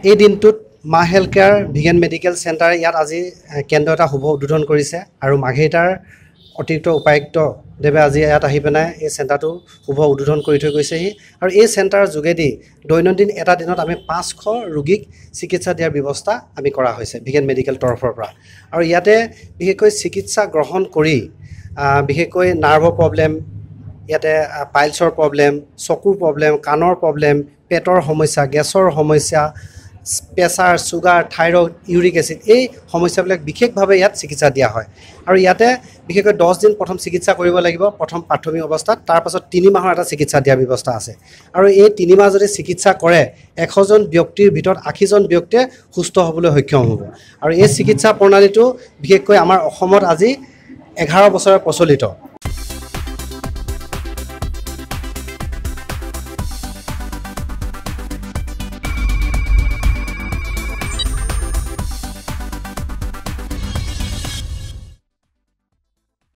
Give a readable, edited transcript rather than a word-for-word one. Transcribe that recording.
এই দিনটোত মা health care vegan medical centre ইয়াত আজি কেন্দ্ৰ এটা শুভ উদ্বোধন কৰিছে আৰু মাঘেৰিটাৰ অতিৰিক্ত উপায়ুক্ত দেৱে আজি ইয়াত আহি পেলাই এই চেণ্টাৰটো শুভ উদ্বোধন কৰি থৈ গৈছেহি আৰু এই চেণ্টাৰৰ যোগেদি দৈনন্দিন এটা দিনত আমি 500 ৰোগীক চিকিৎসা দিয়াৰ ব্যৱস্থা আমি কৰা হৈছে ভিগেন মেডিকেল তৰফৰ পৰা আৰু ইয়াতে বিশেষকৈ চিকিৎসা গ্ৰহণ কৰি বিশেষকৈ নাৰ্ভৰ প্ৰব্লেম ইয়াতে পাইলছৰ প্ৰব্লেম চকুৰ প্ৰব্লেম কাণৰ প্ৰব্লেম পেটৰ সমস্যা গেছৰ সমস্যা pressure sugar thyroid uric acid এই সমস্যাবিলাক বিশেষভাৱে ইয়াত চিকিৎসা দিয়া হয় আৰু ইয়াতে বিশেষকৈ 10 দিন প্ৰথম চিকিৎসা কৰিব লাগিব প্ৰথম প্ৰাথমিক অৱস্থাত তাৰ পাছত 3 মাহৰ এটা চিকিৎসা দিয়া ব্যৱস্থা আছে আৰু এই 3 মাহ যদি চিকিৎসা কৰে 100 জন ব্যক্তিৰ ভিতৰত 80 জন ব্যক্তিয়ে সুস্থ হ'বলৈ সক্ষম হ'ব আৰু এই চিকিৎসা প্ৰণালীটো বিশেষকৈ আমাৰ অসমত আজি 11 বছৰ প্ৰচলিত